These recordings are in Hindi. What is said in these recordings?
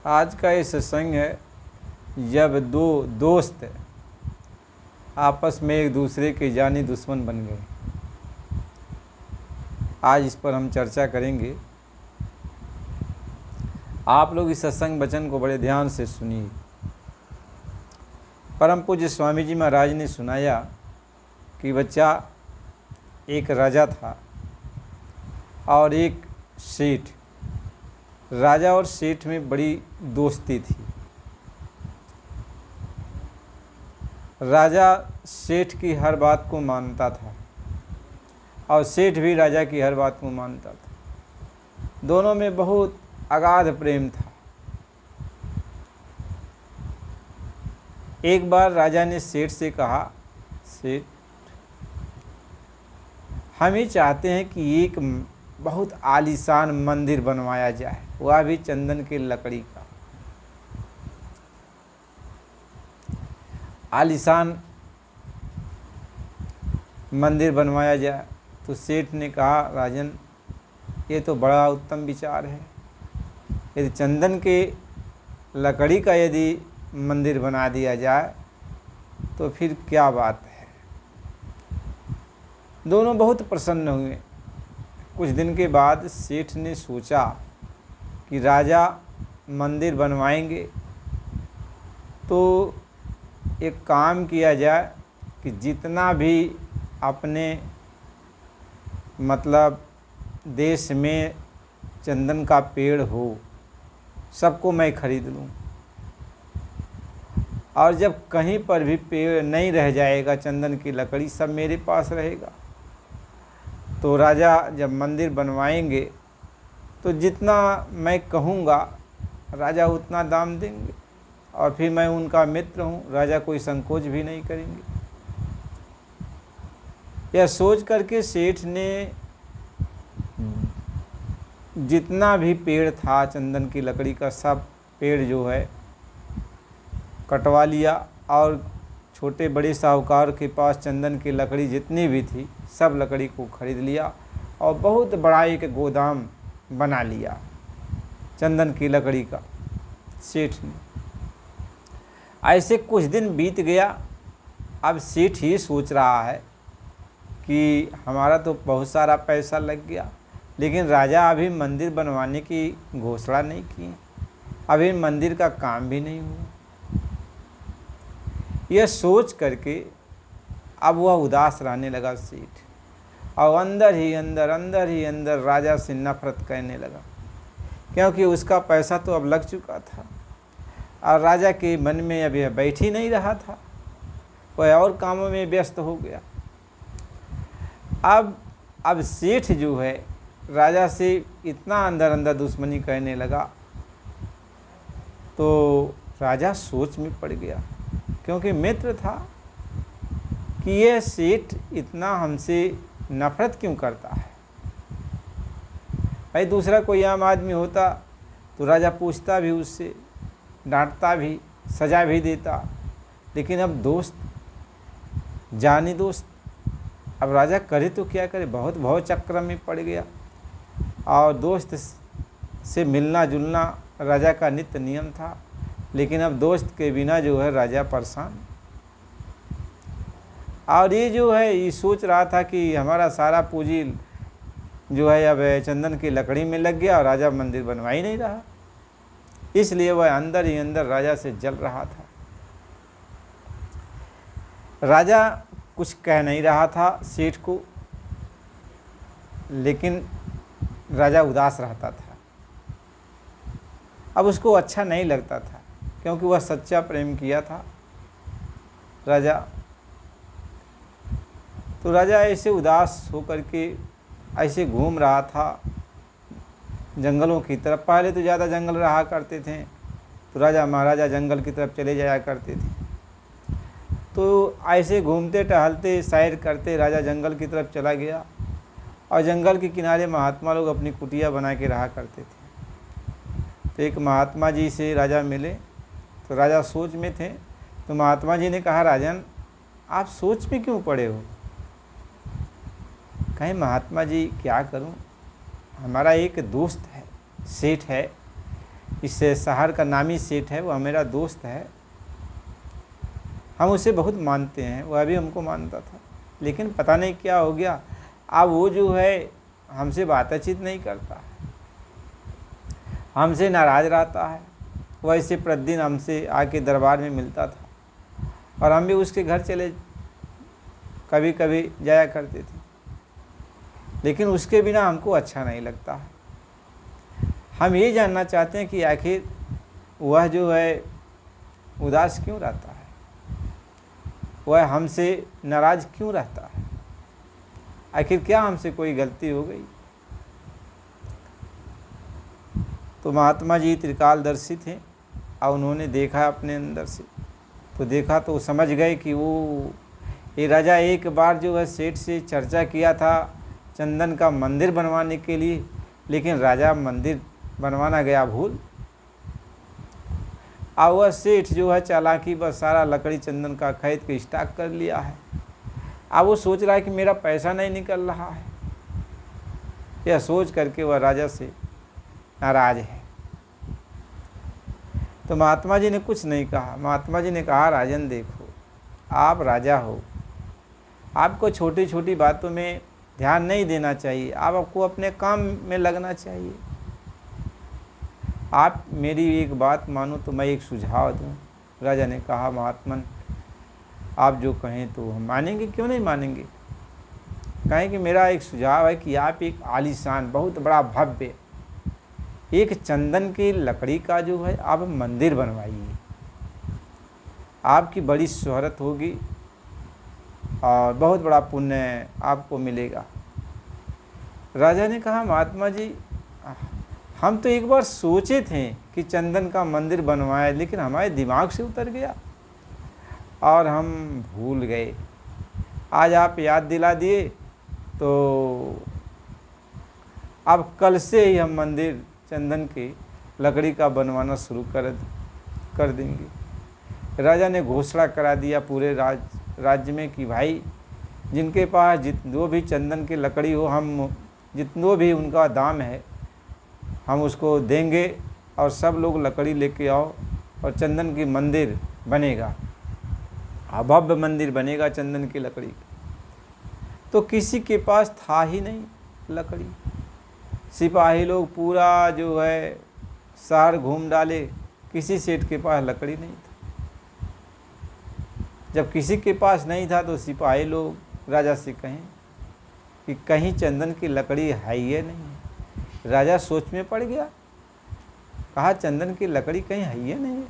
आज का ये सत्संग है, जब दो दोस्त आपस में एक दूसरे के जानी दुश्मन बन गए। आज इस पर हम चर्चा करेंगे। आप लोग इस सत्संग वचन को बड़े ध्यान से सुनिए। परम पूज्य स्वामी जी महाराज ने सुनाया कि बच्चा, एक राजा था और एक सेठ। राजा और सेठ में बड़ी दोस्ती थी। राजा सेठ की हर बात को मानता था और सेठ भी राजा की हर बात को मानता था। दोनों में बहुत अगाध प्रेम था। एक बार राजा ने सेठ से कहा, सेठ, हम ही चाहते हैं कि एक बहुत आलीशान मंदिर बनवाया जाए, वह भी चंदन की लकड़ी का। आलीशान मंदिर बनवाया जाए। तो सेठ ने कहा, राजन, ये तो बड़ा उत्तम विचार है। यदि चंदन के लकड़ी का यदि मंदिर बना दिया जाए तो फिर क्या बात है। दोनों बहुत प्रसन्न हुए। कुछ दिन के बाद सेठ ने सोचा कि राजा मंदिर बनवाएंगे तो एक काम किया जाए कि जितना भी अपने मतलब देश में चंदन का पेड़ हो, सबको मैं खरीद लूँ, और जब कहीं पर भी पेड़ नहीं रह जाएगा चंदन की लकड़ी, सब मेरे पास रहेगा। तो राजा जब मंदिर बनवाएंगे तो जितना मैं कहूँगा राजा उतना दाम देंगे, और फिर मैं उनका मित्र हूँ, राजा कोई संकोच भी नहीं करेंगे। यह सोच करके सेठ ने जितना भी पेड़ था चंदन की लकड़ी का, सब पेड़ जो है कटवा लिया, और छोटे बड़े साहूकार के पास चंदन की लकड़ी जितनी भी थी सब लकड़ी को खरीद लिया और बहुत बड़ा एक गोदाम बना लिया चंदन की लकड़ी का सेठ ने। ऐसे कुछ दिन बीत गया। अब सेठ ये सोच रहा है कि हमारा तो बहुत सारा पैसा लग गया, लेकिन राजा अभी मंदिर बनवाने की घोषणा नहीं की, अभी मंदिर का काम भी नहीं हुआ। यह सोच करके अब वह उदास रहने लगा सेठ, और अंदर ही अंदर राजा से नफरत करने लगा, क्योंकि उसका पैसा तो अब लग चुका था और राजा के मन में अब यह बैठ ही नहीं रहा था, वह और कामों में व्यस्त हो गया। अब सेठ जो है राजा से इतना अंदर दुश्मनी करने लगा, तो राजा सोच में पड़ गया, क्योंकि मित्र था, कि यह सेठ इतना हमसे नफरत क्यों करता है। भाई दूसरा कोई आम आदमी होता तो राजा पूछता भी उससे, डांटता भी, सजा भी देता, लेकिन अब दोस्त, जानी दोस्त, अब राजा करे तो क्या करे, बहुत भाव चक्र में पड़ गया। और दोस्त से मिलना जुलना राजा का नित्य नियम था, लेकिन अब दोस्त के बिना जो है राजा परेशान। और ये जो है ये सोच रहा था कि हमारा सारा पूंजी जो है अब चंदन की लकड़ी में लग गया और राजा मंदिर बनवा ही नहीं रहा, इसलिए वह अंदर ही अंदर राजा से जल रहा था। राजा कुछ कह नहीं रहा था सेठ को, लेकिन राजा उदास रहता था। अब उसको अच्छा नहीं लगता था, क्योंकि वह सच्चा प्रेम किया था राजा। तो राजा ऐसे उदास होकर के ऐसे घूम रहा था जंगलों की तरफ। पहले तो ज़्यादा जंगल रहा करते थे, तो राजा महाराजा जंगल की तरफ चले जाया करते थे। तो ऐसे घूमते टहलते सैर करते राजा जंगल की तरफ चला गया, और जंगल के किनारे महात्मा लोग अपनी कुटिया बना के रहा करते थे। तो एक महात्मा जी से राजा मिले, तो राजा सोच में थे। तो महात्मा जी ने कहा, राजन, आप सोच में क्यों पड़े हो। कहें, महात्मा जी क्या करूं, हमारा एक दोस्त है, सेठ है, इस शहर का नामी सेठ है, वह मेरा दोस्त है, हम उसे बहुत मानते हैं, वह भी हमको मानता था, लेकिन पता नहीं क्या हो गया, अब वो जो है हमसे बातचीत नहीं करता है, हमसे नाराज़ रहता है। वैसे प्रतिदिन हमसे आके दरबार में मिलता था और हम भी उसके घर चले कभी कभी जाया करते थे, लेकिन उसके बिना हमको अच्छा नहीं लगता है। हम ये जानना चाहते हैं कि आखिर वह जो है उदास क्यों रहता है, वह हमसे नाराज़ क्यों रहता है, आखिर क्या हमसे कोई गलती हो गई। तो महात्मा जी त्रिकालदर्शी थे और उन्होंने देखा अपने अंदर से, तो देखा तो समझ गए कि वो ये राजा एक बार जो है सेठ से चर्चा किया था चंदन का मंदिर बनवाने के लिए, लेकिन राजा मंदिर बनवाना गया भूल, और वह सेठ जो है चालाकी बस सारा लकड़ी चंदन का खरीद के स्टॉक कर लिया है। अब वो सोच रहा है कि मेरा पैसा नहीं निकल रहा है, यह सोच करके वह राजा से नाराज़ है। तो महात्मा जी ने कुछ नहीं कहा। महात्मा जी ने कहा, राजन देखो, आप राजा हो, आपको छोटी छोटी बातों में ध्यान नहीं देना चाहिए, आपको अपने काम में लगना चाहिए। आप मेरी एक बात मानो तो मैं एक सुझाव दूं। राजा ने कहा, महात्मन आप जो कहें तो हम मानेंगे, क्यों नहीं मानेंगे। कहें कि मेरा एक सुझाव है कि आप एक आलीशान बहुत बड़ा भव्य एक चंदन की लकड़ी का जो है आप मंदिर बनवाइए, आपकी बड़ी शोहरत होगी और बहुत बड़ा पुण्य आपको मिलेगा। राजा ने कहा, महात्मा जी हम तो एक बार सोचे थे कि चंदन का मंदिर बनवाए, लेकिन हमारे दिमाग से उतर गया और हम भूल गए। आज आप याद दिला दिए तो अब कल से ही हम मंदिर चंदन की लकड़ी का बनवाना शुरू कर देंगे। राजा ने घोषणा करा दिया पूरे राज्य में कि भाई जिनके पास जो भी चंदन की लकड़ी हो, हम जितनो भी उनका दाम है हम उसको देंगे और सब लोग लकड़ी लेके आओ और चंदन की मंदिर बनेगा, भव्य मंदिर बनेगा चंदन की लकड़ी। तो किसी के पास था ही नहीं लकड़ी, सिपाही लोग पूरा जो है शहर घूम डाले, किसी सेठ के पास लकड़ी नहीं था। जब किसी के पास नहीं था तो सिपाही लोग राजा से कहें कि कहीं चंदन की लकड़ी है या नहीं है। राजा सोच में पड़ गया, कहा चंदन की लकड़ी कहीं है या नहीं है।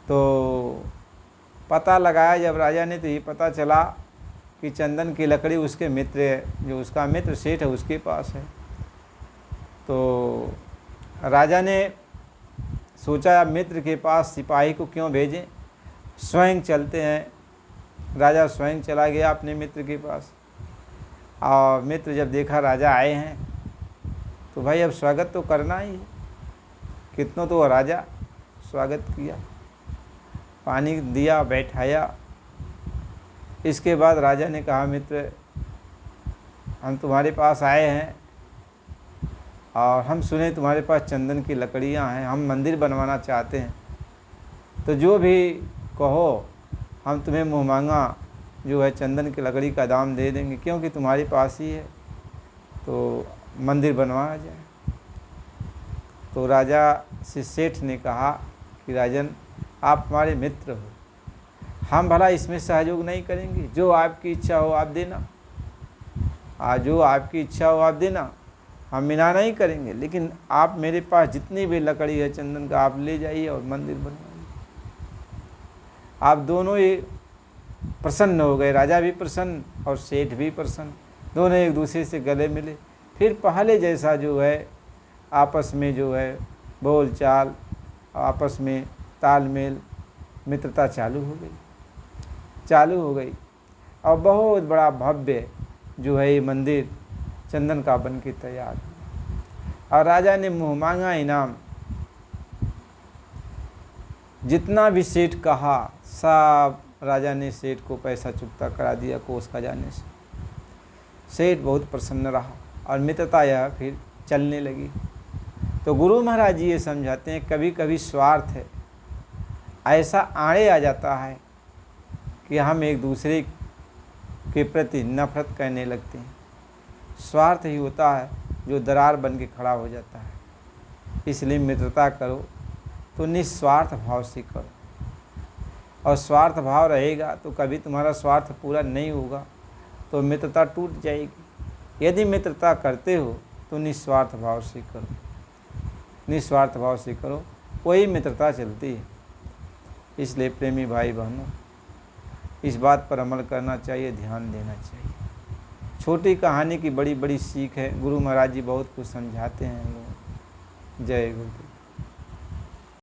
तो पता लगाया जब राजा ने, तो ये पता चला कि चंदन की लकड़ी उसके मित्र, जो उसका मित्र सेठ है उसके पास है। तो राजा ने सोचा मित्र के पास सिपाही को क्यों भेजें, स्वयं चलते हैं। राजा स्वयं चला गया अपने मित्र के पास, और मित्र जब देखा राजा आए हैं तो भाई अब स्वागत तो करना ही है। कितनों तो राजा स्वागत किया, पानी दिया, बैठाया। इसके बाद राजा ने कहा, मित्र हम तुम्हारे पास आए हैं और हम सुने तुम्हारे पास चंदन की लकड़ियां हैं, हम मंदिर बनवाना चाहते हैं, तो जो भी कहो हम तुम्हें मुँह मांगा जो है चंदन की लकड़ी का दाम दे देंगे, क्योंकि तुम्हारे पास ही है, तो मंदिर बनवाया जाए। तो राजा से सेठ ने कहा कि राजन आप हमारे मित्र हो, हम भला इसमें सहयोग नहीं करेंगे, जो आपकी इच्छा हो आप देना, जो आपकी इच्छा हो आप देना, हम मना नहीं करेंगे, लेकिन आप मेरे पास जितनी भी लकड़ी है चंदन का आप ले जाइए और मंदिर बनवाइए। आप दोनों ही प्रसन्न हो गए, राजा भी प्रसन्न और सेठ भी प्रसन्न, दोनों एक दूसरे से गले मिले। फिर पहले जैसा जो है आपस में जो है बोल चाल, आपस में तालमेल, मित्रता चालू हो गई और बहुत बड़ा भव्य जो है ये मंदिर चंदन का बन के तैयार हुआ। और राजा ने मुँह मांगा इनाम, जितना भी सेठ कहा सब राजा ने सेठ को पैसा चुकता करा दिया कोष खजाने से। सेठ बहुत प्रसन्न रहा और मित्रता यह फिर चलने लगी। तो गुरु महाराज जी ये समझाते हैं कभी कभी स्वार्थ है ऐसा आड़े आ जाता है कि हम एक दूसरे के प्रति नफरत करने लगते हैं। स्वार्थ ही होता है जो दरार बन के खड़ा हो जाता है। इसलिए मित्रता करो तो निस्वार्थ भाव से करो, और स्वार्थ भाव रहेगा तो कभी तुम्हारा स्वार्थ पूरा नहीं होगा तो मित्रता टूट जाएगी। यदि मित्रता करते हो तो निस्वार्थ भाव से करो, निस्वार्थ भाव से करो, वही मित्रता चलती है। इसलिए प्रेमी भाई बहनों, इस बात पर अमल करना चाहिए, ध्यान देना चाहिए। छोटी कहानी की बड़ी बड़ी सीख है। गुरु महाराज जी बहुत कुछ समझाते हैं हम लोग। जय गुरुदेव।